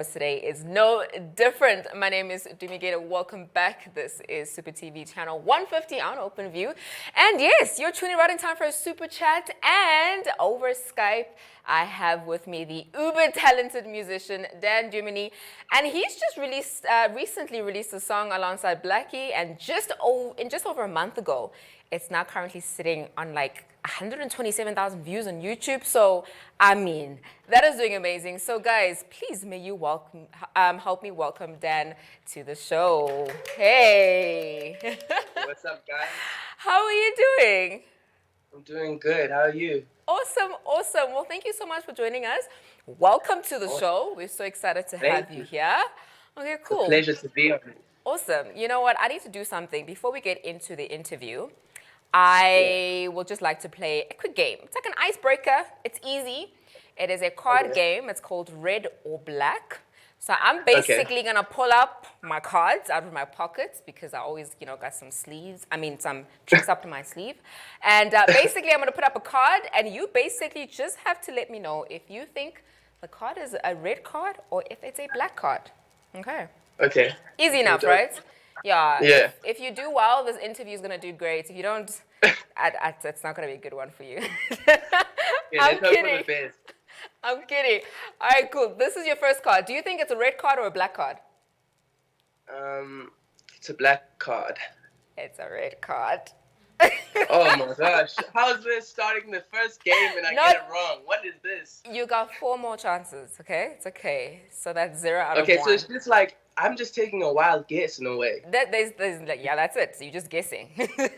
Today is no different. My name is Duminy. Welcome back. This is Supa TV channel 150 on OpenView. And yes, you're tuning right in time for a super chat. And over Skype, I have with me the uber talented musician, Duminy. And he's just recently released a song alongside Blackie. And just over a month ago, it's now currently sitting on like 127,000 views on YouTube. So, I mean, that is doing amazing. So, guys, please may you help me welcome Dan to the show. Hey. What's up, guys? How are you doing? I'm doing good. How are you? Awesome, awesome. Well, thank you so much for joining us. Welcome to the show. We're so excited to have you here. Okay, cool. It's a pleasure to be on it. Awesome. You know what? I need to do something before we get into the interview. I would just like to play a quick game. It's like an icebreaker. It's easy. It is a card game. It's called Red or Black. So I'm basically going to pull up my cards out of my pockets because I always, got some some tricks up in my sleeve. And basically, I'm going to put up a card, and you basically just have to let me know if you think the card is a red card or if it's a black card. Okay. Okay. Easy enough, right? Yeah. Yeah. If you do well, this interview is going to do great. If you don't, it's not going to be a good one for you. I'm kidding. I'm kidding. All right, cool. This is your first card. Do you think it's a red card or a black card? It's a black card. It's a red card. Oh my gosh. How's this starting the first game and I get it wrong? What is this? You got 4 more chances, okay? It's okay. So that's 0 out of 1. Okay, so it's just like, I'm just taking a wild guess in a way. Yeah, that's it. So you're just guessing. Yeah,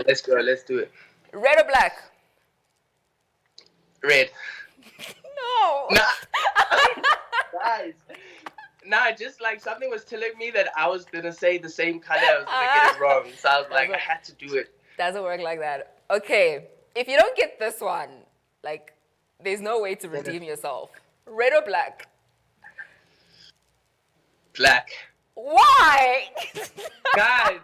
let's go. Let's do it. Red or black? Red. No. Guys. Nah, just like something was telling me that I was going to say the same color. I was going to get it wrong. So I was like, I had to do it. Doesn't work like that. Okay. If you don't get this one, like, there's no way to redeem yourself. Red or black? Black. Why? Guys.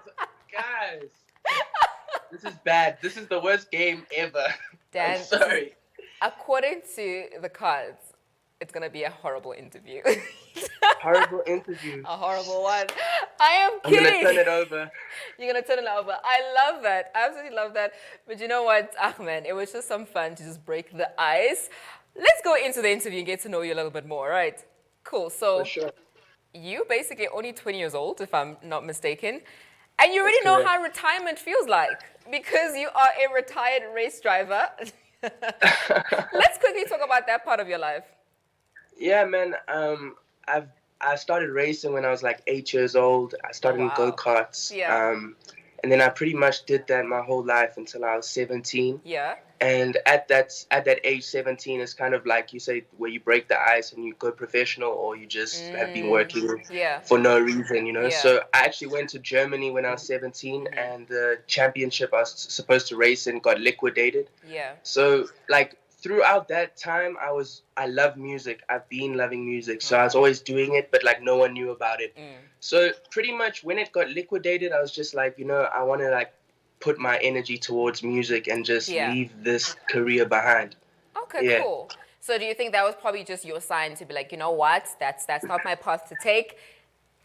This is bad. This is the worst game ever. Dan, I'm sorry. According to the cards, it's going to be a horrible interview. Horrible interview. A horrible one. I am kidding. I'm going to turn it over. You're going to turn it over. I love that. I absolutely love that. But you know what, Ahmed, it was just some fun to just break the ice. Let's go into the interview and get to know you a little bit more, right? Cool. So for sure. You basically only 20 years old, if I'm not mistaken. And you already know how retirement feels like because you are a retired race driver. Let's quickly talk about that part of your life. Yeah, man. I started racing when I was like 8 years old. I started in go-karts. Yeah. And then I pretty much did that my whole life until I was 17. Yeah. And at that age, 17, is kind of like you say, where you break the ice and you go professional, or you just have been working for no reason, Yeah. So I actually went to Germany when I was 17, and the championship I was supposed to race in got liquidated. Yeah. So like throughout that time, I love music. I've been loving music, so I was always doing it, but like no one knew about it. So pretty much when it got liquidated, I was just like, I want to like put my energy towards music and just leave this career behind. Okay, cool. So do you think that was probably just your sign to be like, you know what, that's not my path to take.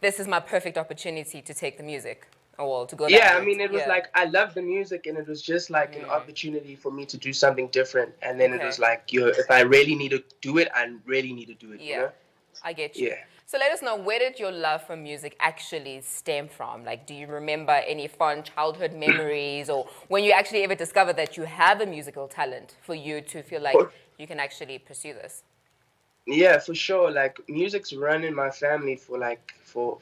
This is my perfect opportunity to take the music. Or to go I mean, it was like, I love the music, and it was just like an opportunity for me to do something different. And then it was like, if I really need to do it, I really need to do it. Yeah, I get you. Yeah. So let us know, where did your love for music actually stem from? Like, do you remember any fond childhood memories, or when you actually ever discovered that you have a musical talent for you to feel like you can actually pursue this? Yeah, for sure. Like, music's run in my family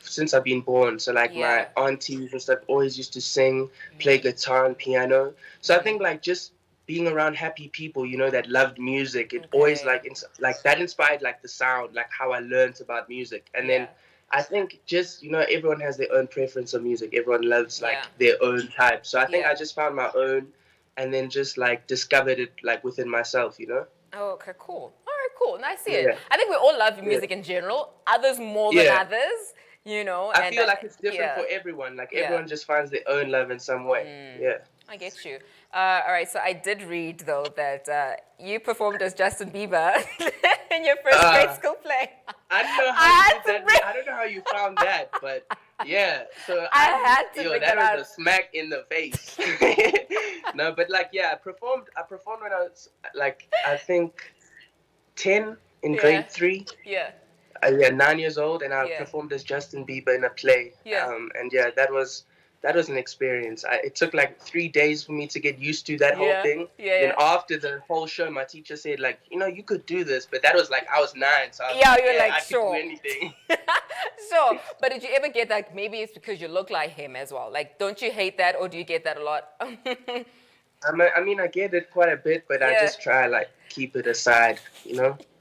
since I've been born. So like my aunties and stuff always used to sing, play guitar and piano. So I think like just being around happy people, that loved music, it always like that inspired like the sound, like how I learned about music. And then I think just, everyone has their own preference of music. Everyone loves like their own type. So I think I just found my own and then just like discovered it like within myself, Oh, okay, cool. All right, cool. Nice to hear. I think we all love music in general, others more than others, I feel like it's different for everyone. Like everyone just finds their own love in some way. Yeah. I get you. All right, so I did read, though, that you performed as Justin Bieber in your first grade school play. I don't know how I you had did to that. bring. I don't know how you found that, but yeah. So I had to yo, bring that that was out. a smack in the face. No, but like, yeah, I performed when I was like, I think 10 in Yeah, grade three. yeah, Yeah, 9 years old, and I yeah, performed as Justin Bieber in a play. yeah, And yeah, that was an experience. It took like 3 days for me to get used to that whole yeah, thing. yeah, Then yeah. after the whole show, my teacher said like, you could do this, but that was like I was 9, so I was Yeah, like, you're yeah, like, I could do sure. anything. Sure. But did you ever get like, maybe it's because you look like him as well? Like, don't you hate that, or do you get that a lot? I mean, I get it quite a bit, but I Yeah. just try like keep it aside.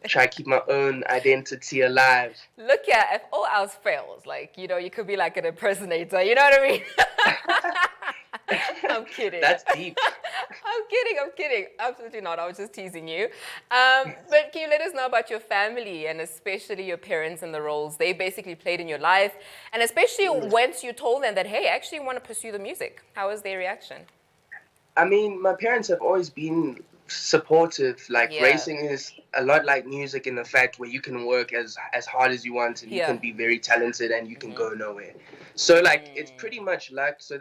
Try keep my own identity alive. Look at, if all else fails, like, you could be like an impersonator. You know what I mean? I'm kidding. That's deep. I'm kidding. Absolutely not. I was just teasing you. But can you let us know about your family and especially your parents and the roles they basically played in your life? And especially once you told them that, hey, I actually want to pursue the music. How was their reaction? I mean, my parents have always been supportive. Like Yeah. racing is a lot like music in the fact where you can work as hard as you want and you Yeah. can be very talented and you can go nowhere. So like it's pretty much luck. So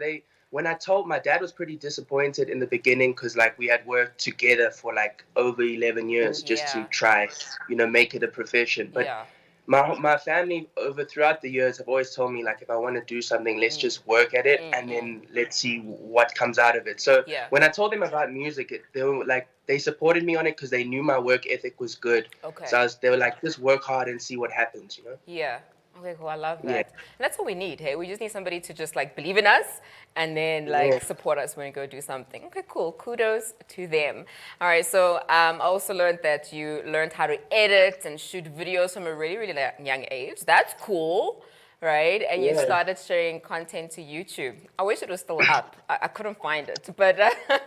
when I told my dad was pretty disappointed in the beginning because like we had worked together for like over 11 years just to Yeah. try, make it a profession. But Yeah. my family over throughout the years have always told me like if I want to do something, let's just work at it and then let's see what comes out of it. So Yeah. when I told them about music, they were like they supported me on it because they knew my work ethic was good. Okay. So they were like, just work hard and see what happens. Yeah. Okay, cool. I love Yeah. that. And that's what we need, hey? We just need somebody to just like believe in us and then like Yeah. support us when we go do something. Okay, cool. Kudos to them. All right, so I also learned that you learned how to edit and shoot videos from a really, really young age. That's cool, right? And you Yeah. started sharing content to YouTube. I wish it was still up. I couldn't find it, but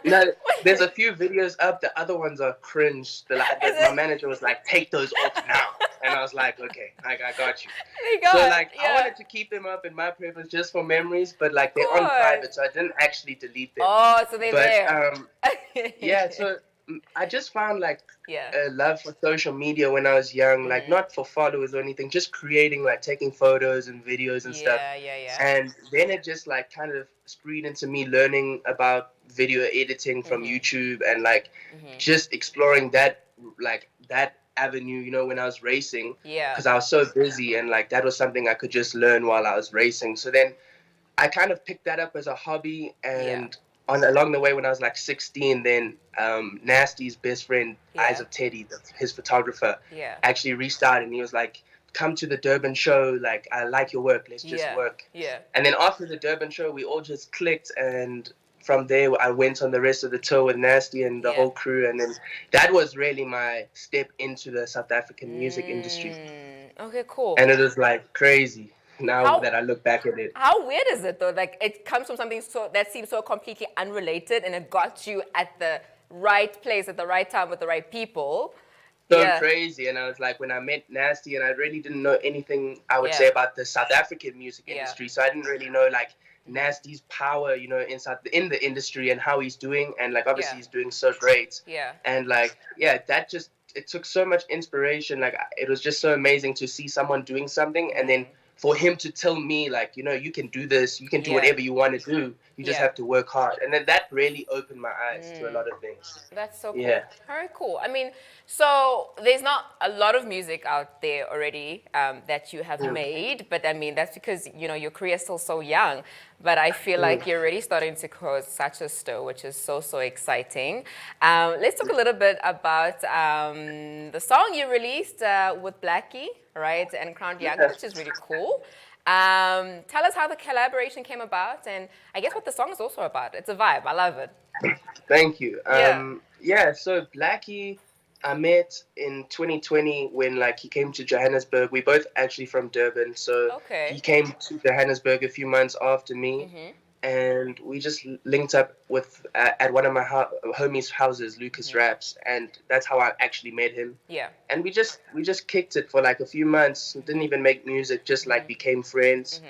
No, there's a few videos up. The other ones are cringe. My manager was like, take those off now. And I was like, okay, I got you. There you go. So like I Yeah. wanted to keep them up in my preference just for memories, but like they're on Good. private, so I didn't actually delete them. Oh, so they're But there. yeah, so I just found like Yeah. a love for social media when I was young, like not for followers or anything, just creating, like taking photos and videos and stuff. Yeah. And then it just like kind of spread into me learning about video editing from YouTube and like just exploring that avenue, when I was racing. Yeah. Because I was so busy and like that was something I could just learn while I was racing. So then I kind of picked that up as a hobby and along the way when I was like 16, then Nasty's best friend, Eyes of Teddy, his photographer, actually reached out and he was like, come to the Durban show, like I like your work, let's just work. Yeah. And then after the Durban show we all just clicked, and from there I went on the rest of the tour with Nasty and the whole crew, and then that was really my step into the South African music industry. Okay, cool. And it was like crazy now that I look back at it. How weird is it though? Like it comes from something that seems so completely unrelated, and it got you at the right place at the right time with the right people. So crazy. And I was like, when I met Nasty, and I really didn't know anything, I would say, about the South African music industry. So I didn't really know like Nasty's power, in the industry and how he's doing. And like obviously he's doing so great. Yeah. And like, that just, it took so much inspiration. Like it was just so amazing to see someone doing something and then for him to tell me like, you can do this, you can do whatever you want to do. You just have to work hard. And then that really opened my eyes to a lot of things. That's so cool. Yeah. Very cool. I mean, so there's not a lot of music out there already that you have made, but I mean, that's because, your career is still so young. But I feel like you're already starting to cause such a stir, which is so, so exciting. Let's talk a little bit about the song you released with Blackie, right, and Crowned Young, which is really cool. Tell us how the collaboration came about, and I guess what the song is also about. It's a vibe. I love it. Thank you. So Blackie, I met in 2020 when like he came to Johannesburg. We both actually from Durban, so he came to Johannesburg a few months after me, and we just linked up with at one of my homies' houses, Lucas Raps, and that's how I actually met him. Yeah. And we just kicked it for like a few months. Didn't even make music, just like became friends.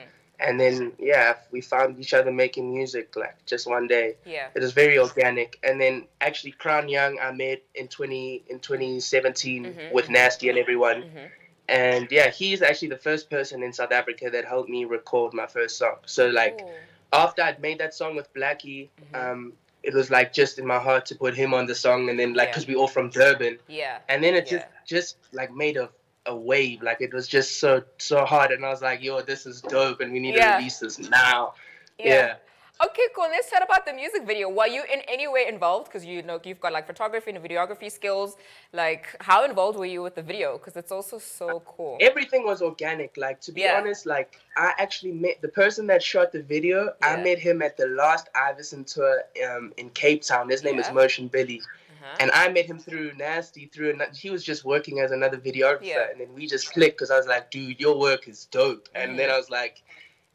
And then, we found each other making music like just one day. Yeah. It was very organic. And then actually Crown Young I met in 2017 with Nasty and everyone. And yeah, he's actually the first person in South Africa that helped me record my first song. So like Cool. after I'd made that song with Blackie, Mm-hmm. it was like just in my heart to put him on the song, and then like Yeah. because we all from Durban, Yeah. and then it Yeah. just like made a wave. Like it was just so hard, and I was like, yo, this is dope, and we need to Yeah. release this now. Yeah. Yeah. Okay, cool. Let's chat about the music video. Were you in any way involved? Because you know you've got like photography and videography skills. Like, how involved were you with the video? Because it's also so cool. Everything was organic. Like to be Yeah. honest, like I actually met the person that shot the video. I Yeah. met him at the last Iverson tour in Cape Town. His name is Yeah. Motion Billy. Uh-huh. And I met him through Nasty, he was just working as another videographer, Yeah. and then we just clicked because I was like, dude, your work is dope. And Mm-hmm. then I was like,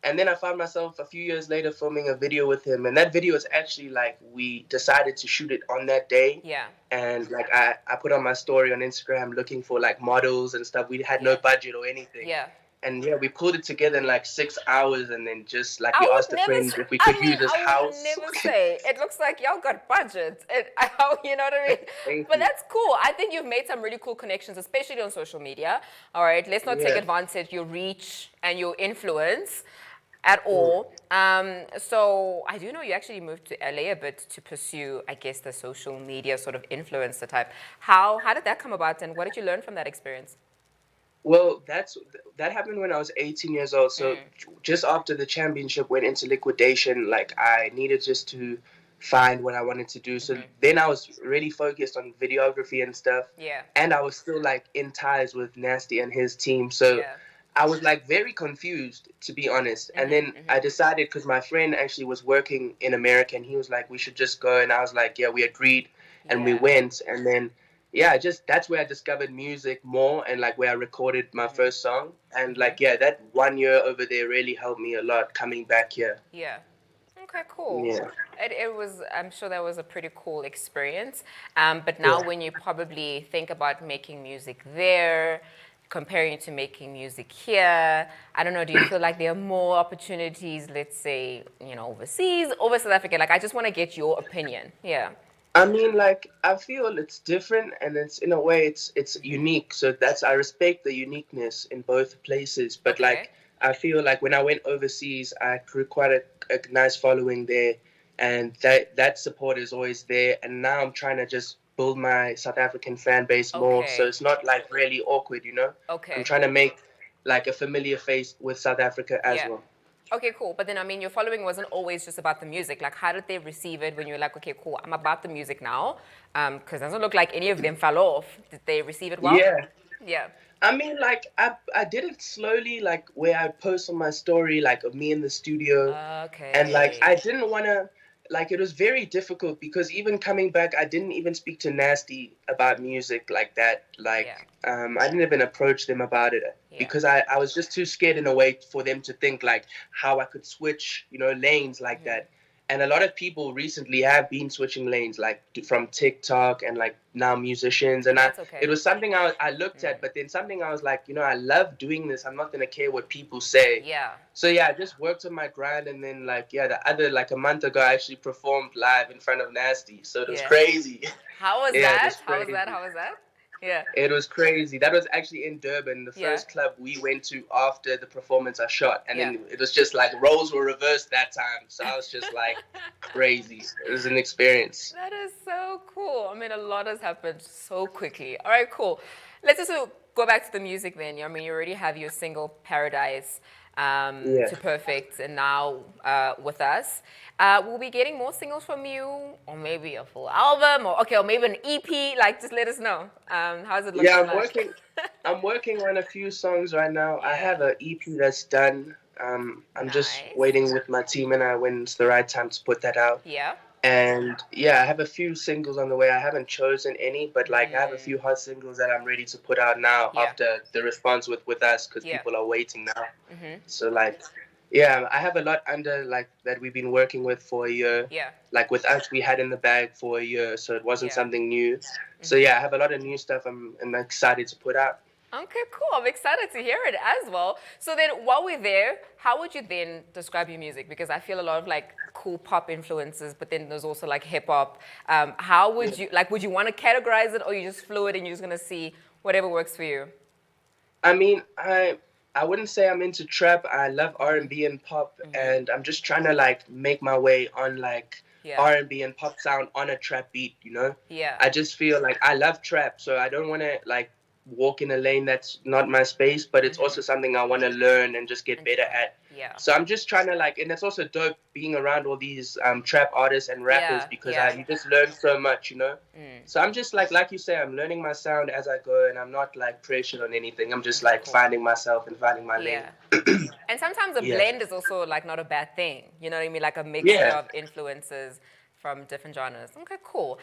and then I found myself a few years later filming a video with him, and that video is actually like we decided to shoot it on that day. Yeah. And like I put on my story on Instagram looking for like models and stuff. We had no Yeah. budget or anything. Yeah. And yeah, we pulled it together in like 6 hours, and then just like I we would asked a never friend s- if we I could mean, use his I would house. never say. It looks like y'all got budget. You know what I mean? Thank But you. that's cool. I think you've made some really cool connections, especially on social media. All right, let's not take Yeah. advantage your reach and your influence at all. So I do know you actually moved to LA a bit to pursue, I guess, the social media sort of influencer type. How did that come about, and what did you learn from that experience? Well, that happened when I was 18 years old. So just after the championship went into liquidation, like I needed just to find what I wanted to do. So then I was really focused on videography and stuff. Yeah. And I was still like in ties with Nasty and his team. So Yeah. I was like very confused, to be honest. And then I decided, because my friend actually was working in America, and he was like, we should just go. And I was like, yeah, we agreed. And we Yeah. went. And then yeah, just that's where I discovered music more, and like where I recorded my first song. And like yeah, that 1 year over there really helped me a lot coming back here. Yeah. Okay, cool. Yeah. It was, I'm sure that was a pretty cool experience. But now Yeah. when you probably think about making music there, comparing it to making music here, I don't know, do you feel like there are more opportunities, let's say, you know, overseas, over South Africa? Like, I just want to get your opinion. Yeah. I mean, like I feel it's different, and it's in a way it's unique. So that's, I respect the uniqueness in both places. But Okay. like I feel like when I went overseas, I grew quite a nice following there, and that support is always there. And now I'm trying to just build my South African fan base more, Okay. so it's not like really awkward, you know. Okay. I'm trying to make like a familiar face with South Africa as Yeah. well. Okay, cool. But then, I mean, your following wasn't always just about the music. Like, how did they receive it when you were like, okay, cool, I'm about the music now? Because it doesn't look like any of them fell off. Did they receive it well? Yeah. Yeah. I mean, like, I did it slowly, like, where I post on my story, like, of me in the studio. Okay. And, like, I didn't want to, like, it was very difficult because even coming back, I didn't even speak to Nasty about music like that. Like, I didn't even approach them about it because I was just too scared in a way for them to think, like, how I could switch, you know, lanes like that. And a lot of people recently have been switching lanes, like from TikTok and like now musicians. And That's okay. it was something I looked at, but then something I was like, you know, I love doing this. I'm not going to care what people say. Yeah. So yeah, I just worked on my grind. And then like, yeah, like a month ago, I actually performed live in front of Nasty. So it was crazy. How was Yeah, it that? was How was crazy. that? How was that? Yeah. It was crazy. That was actually in Durban, the first club we went to after the performance I shot. And then it was just like roles were reversed that time. So I was just like crazy. It was an experience. That is so cool. I mean, a lot has happened so quickly. All right, cool. Let's just go back to the music then. I mean, you already have your single Paradise to Perfect, and now with us. We'll be getting more singles from you, or maybe a full album, or maybe an EP. Like, just let us know. How's it looking? Yeah, like? I'm working on a few songs right now. I have an EP that's done. I'm just waiting with my team and when it's the right time to put that out. Yeah. And yeah, I have a few singles on the way. I haven't chosen any, but like I have a few hot singles that I'm ready to put out now after the response with us, because people are waiting now. So like, yeah, I have a lot under like that we've been working with for a year. Yeah. Like with us, we had in the bag for a year, so it wasn't something new. So yeah, I have a lot of new stuff I'm excited to put out. Okay, cool. I'm excited to hear it as well. So then, while we're there, how would you then describe your music? Because I feel a lot of like cool pop influences, but then there's also like hip hop. How would you would you want to categorize it, or you just fluid and you're just gonna see whatever works for you? I mean, I wouldn't say I'm into trap. I love R&B and pop, and I'm just trying to like make my way on like Yeah. R&B and pop sound on a trap beat. You know, Yeah. I just feel like I love trap, so I don't want to like walk in a lane that's not my space, but it's also something I want to learn and just get better at. Yeah. So I'm just trying to like, and it's also dope being around all these trap artists and rappers Yeah. because Yeah. you just learn so much, you know. So I'm just like you say, I'm learning my sound as I go, and I'm not like pressured on anything. I'm just like Cool. finding myself and finding my lane. Yeah. And sometimes a Yeah, blend is also like not a bad thing. You know what I mean? Like a mixture yeah. of influences from different genres. Okay, cool.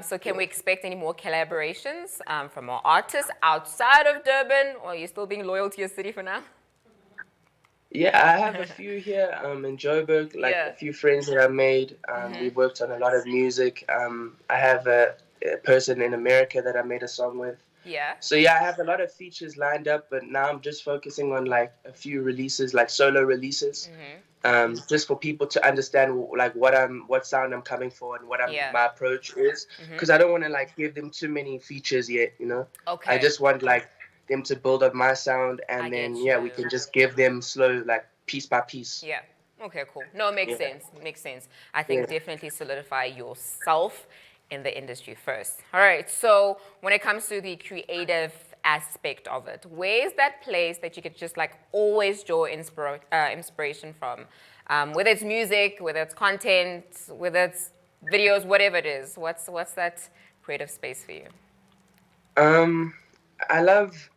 So can we expect any more collaborations from more artists outside of Durban, or are you still being loyal to your city for now? Yeah, I have a few here in Joburg, like a Yeah. few friends that I made. We worked on a lot of music. I have a person in America that I made a song with. Yeah. So yeah, I have a lot of features lined up, but now I'm just focusing on like a few releases, like solo releases, just for people to understand like what sound I'm coming for and Yeah. my approach is, because I don't want to like give them too many features yet, you know. Okay. I just want like them to build up my sound, and I then get yeah, we you. can just give them slow, like piece by piece. Yeah. Okay, cool. No, it makes Yeah. sense. It makes sense. I Yeah. think definitely solidify yourself in the industry first. All right. So when it comes to the creative aspect of it, where's that place that you could just like always draw inspiration from? Whether it's music, whether it's content, whether it's videos, whatever it is. What's that creative space for you? Um, I love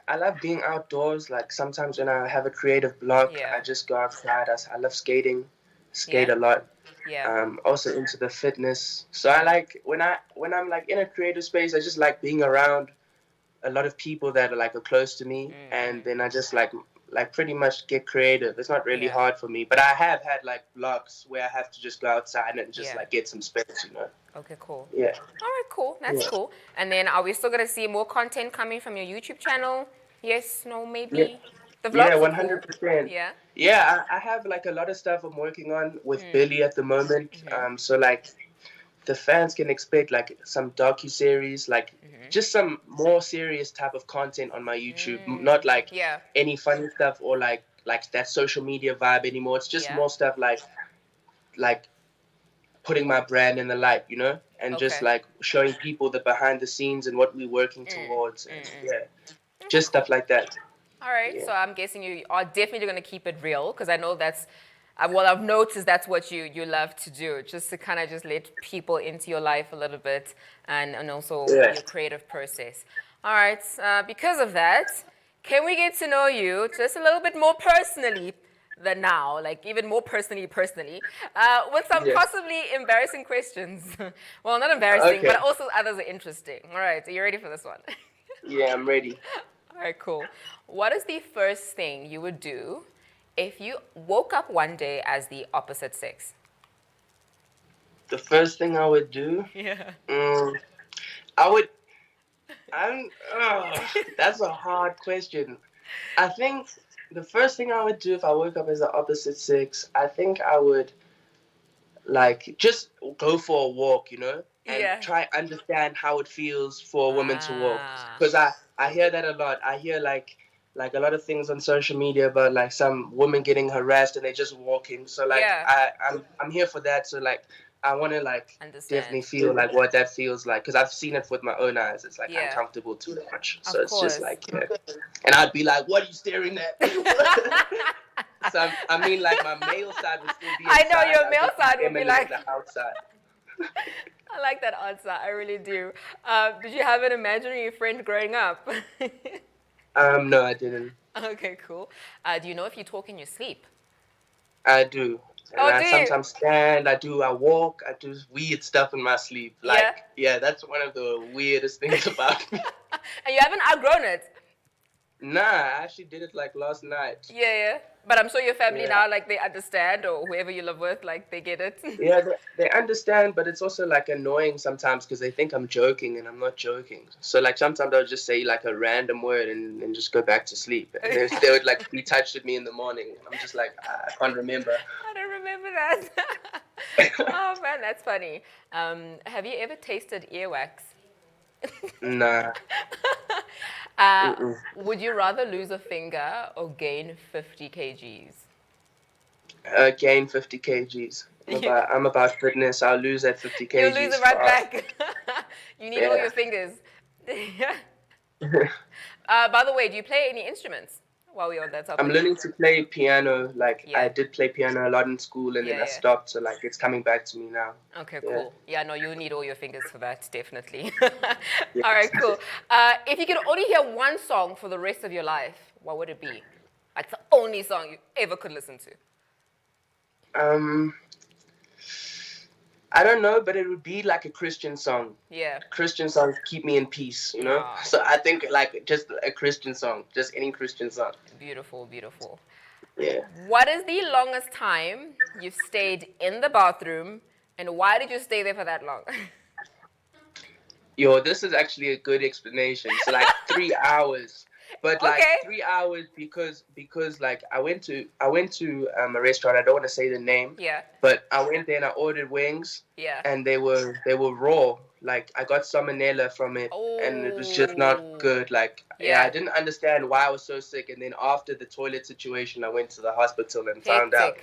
I love being outdoors. Like sometimes when I have a creative block, Yeah. I just go outside. I love skating, skate Yeah. a lot. Yeah. Also into the fitness. So I like when I'm like in a creative space, I just like being around a lot of people that are like are close to me, and then I just like pretty much get creative. It's not really Yeah. hard for me, but I have had like blocks where I have to just go outside and just Yeah. like get some space, you know. Okay, cool. Yeah. All right, cool. That's Yeah. cool. And then are we still gonna see more content coming from your YouTube channel? Yes, no, Yeah. maybe. The Yeah, vlogs are cool. 100%. Yeah. Yeah, I have like a lot of stuff I'm working on with Billy at the moment. So like the fans can expect like some docu-series, like just some more serious type of content on my YouTube. Not like Yeah. any funny stuff or like that social media vibe anymore. It's just Yeah. more stuff like putting my brand in the light, you know, and just Okay. like showing people the behind the scenes and what we're working towards. And, yeah, just cool. stuff like that. All right. Yeah. So I'm guessing you are definitely gonna keep it real because I know that's well, I've noticed that's what you love to do, just to kind of just let people into your life a little bit and also Yeah. your creative process. All right. Because of that, can we get to know you just a little bit more personally than now, like even more personally, with some Yeah. possibly embarrassing questions? Well, not embarrassing, Okay. but also others are interesting. All right. Are you ready for this one? Yeah, I'm ready. All right, cool. What is the first thing you would do if you woke up one day as the opposite sex? The first thing I would do, Yeah. I would. That's a hard question. I think the first thing I would do if I woke up as the opposite sex, I think I would like just go for a walk, you know, and Yeah. try understand how it feels for a woman to walk. Ah. Because I hear that a lot. I hear like a lot of things on social media about like some women getting harassed and they're just walking. So like Yeah. I'm here for that. So like I want to like Understand. definitely feel like what that feels like because I've seen it with my own eyes. It's like Yeah. uncomfortable too much. Of So it's course. just like yeah. And I'd be like, "What are you staring at?" So I mean, like my male side would still be. I know inside, your I'd male just side would be feminine like- on the outside. I like that answer. I really do. Did you have an imaginary friend growing up? No, I didn't. Okay, cool. Do you know if you talk in your sleep? I do. And Oh, I do you? sometimes stand, I walk, I do weird stuff in my sleep. Like, yeah, that's one of the weirdest things about me. And you haven't outgrown it? Nah, I actually did it like last night. Yeah. But I'm sure your family Yeah. now, like, they understand, or whoever you live with, like, they get it. Yeah, they understand, but it's also like annoying sometimes because they think I'm joking and I'm not joking. So like sometimes I'll just say like a random word and just go back to sleep. And they would like be touched with me in the morning. I'm just like, I can't remember. I don't remember that. Oh, man, that's funny. Have you ever tasted earwax? Nah. Would you rather lose a finger or gain 50 kgs? Gain 50 kgs. I'm about fitness. I'll lose that 50 You'll lose kgs it right fast. back. You need all Yeah. your fingers. By the way, do you play any instruments while we're on that I'm topic? learning to play piano. Like I Yeah. did play piano a lot in school, and then I Yeah. stopped. So like it's coming back to me now. Okay, Yeah. cool. Yeah, no, you need all your fingers for that, definitely. Yes. All right, cool. If you could only hear one song for the rest of your life, what would it be? Like the only song you ever could listen to. I don't know, but it would be like a Christian song. Yeah. Christian songs keep me in peace, you know? Ah. So I think like just a Christian song, just any Christian song. Beautiful, beautiful. Yeah. What is the longest time you've stayed in the bathroom, and why did you stay there for that long? Yo, this is actually a good explanation. So like 3 hours. But like Okay. 3 hours because like I went to a restaurant. I don't want to say the name. Yeah. But I went there and I ordered wings. Yeah. And they were raw. Like I got salmonella from it, and it was just not good. Like Yeah. I didn't understand why I was so sick. And then after the toilet situation, I went to the hospital and found out.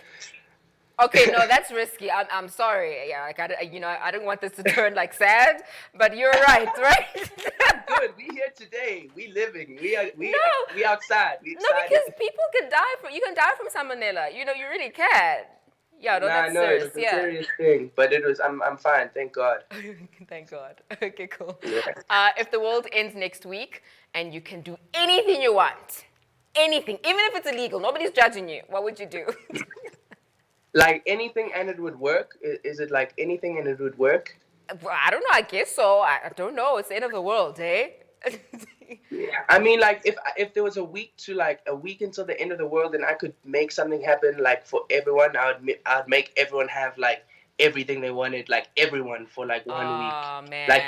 Okay, no, that's risky. I'm sorry. Yeah, like I don't want this to turn like sad, but you're right, right? Good. We here today. We living. We outside. We No, excited. because people can die from. You can die from salmonella. You know, you really can. Yeah, no, that's serious. It was a serious thing, but it was. I'm fine. Thank God. Thank God. Okay, cool. Yeah. If the world ends next week and you can do anything you want, anything, even if it's illegal, nobody's judging you, what would you do? Like anything and it would work? Is it like anything and it would work? Well, I don't know. I guess so. I don't know. It's the end of the world, eh? Yeah. I mean, like if there was a week until the end of the world, and I could make something happen like for everyone, I'd make everyone have like everything they wanted, like everyone for like 1 week. Oh man. Like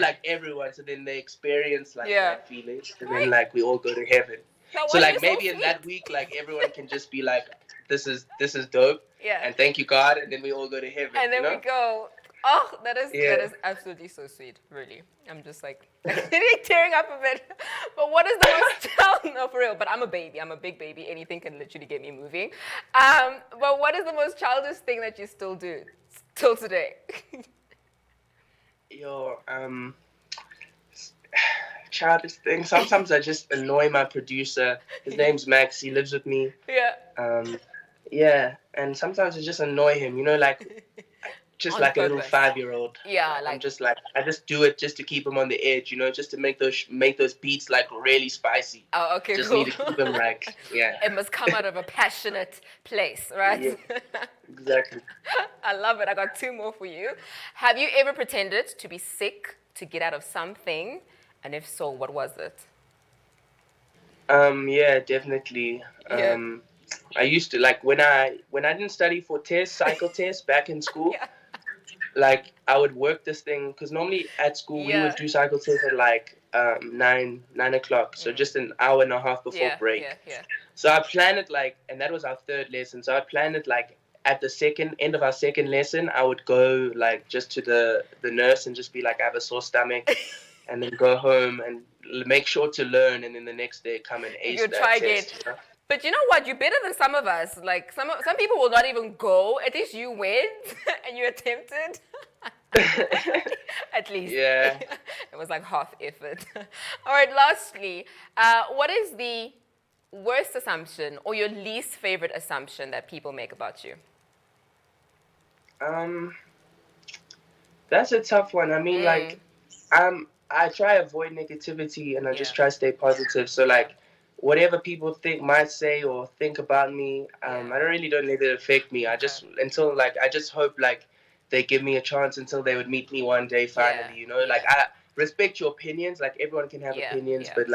like everyone. So then they experience like that feeling, and then like we all go to heaven. So like maybe in that week, like everyone can just be like, this is dope. Yeah. And thank you God, and then we all go to heaven. And then we go. Oh, that is absolutely so sweet. Really, I'm just like tearing up a bit. But what is the most no, for real? But I'm a baby. I'm a big baby. Anything can literally get me moving. But what is the most childish thing that you still do till today? Yo, childish thing. Sometimes I just annoy my producer. His name's Max. He lives with me. Yeah. Yeah, and sometimes I just annoy him. You know, like just On like a purpose. little 5-year-old. Yeah, I'm just like I just do it just to keep him on the edge. You know, just to make those beats like really spicy. Oh, okay, just cool. need to keep him like It must come out of a passionate place, right? Yeah, exactly. I love it. I got 2 more for you. Have you ever pretended to be sick to get out of something? And if so, what was it? Yeah, definitely. I used to like when I didn't study for cycle tests back in school. Yeah. Like I would work this thing because normally at school we would do cycle tests at like 9 o'clock, so just an hour and a half before break. Yeah. So I planned it like, and that was our 3rd lesson. So I planned it like at the end of our 2nd lesson, I would go like just to the nurse and just be like, I have a sore stomach, and then go home and make sure to learn, and then the next day come and ace that try test. again. You know? But you know what? You're better than some of us. Like some people will not even go. At least you went and you attempted. At least. Yeah. It was like half effort. All right. Lastly, what is the worst assumption or your least favorite assumption that people make about you? That's a tough one. I mean, like, I try to avoid negativity and I just try to stay positive. So like, whatever people might say or think about me, I don't let it affect me. I just hope like they give me a chance until they would meet me one day finally. You know, like I respect your opinions. Like everyone can have opinions, but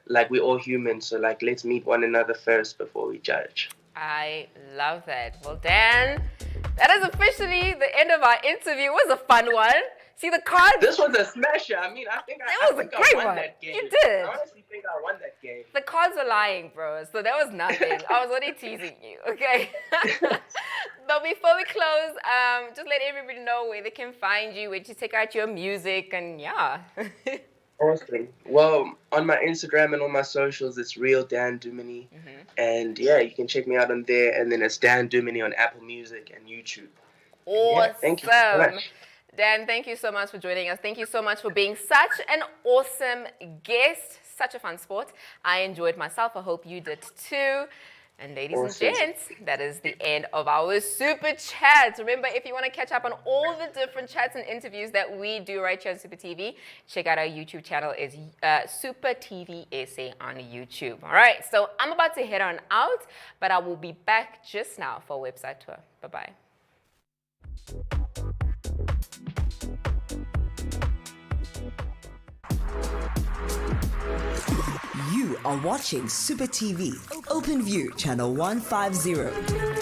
like we're all human. So like let's meet one another first before we judge. I love that. Well, Dan, that is officially the end of our interview. It was a fun one. See the cards? This was a smasher. I mean, I think I won that game. You did. I honestly think I won that game. The cards were lying, bro. So that was nothing. I was only teasing you, okay? But before we close, just let everybody know where they can find you, where to check out your music, and Awesome. Well, on my Instagram and on my socials, it's real Dan Duminy. And yeah, you can check me out on there. And then it's Dan Duminy on Apple Music and YouTube. Awesome. Yeah, thank you so much. Dan, thank you so much for joining us. Thank you so much for being such an awesome guest. Such a fun sport. I enjoyed myself. I hope you did too. And ladies and gents, that is the end of our Super Chat. Remember, if you want to catch up on all the different chats and interviews that we do right here on Supa TV, check out our YouTube channel. It's Supa TV SA on YouTube. All right, so I'm about to head on out, but I will be back just now for a website tour. Bye-bye. You are watching Supa TV, Open View, channel 150.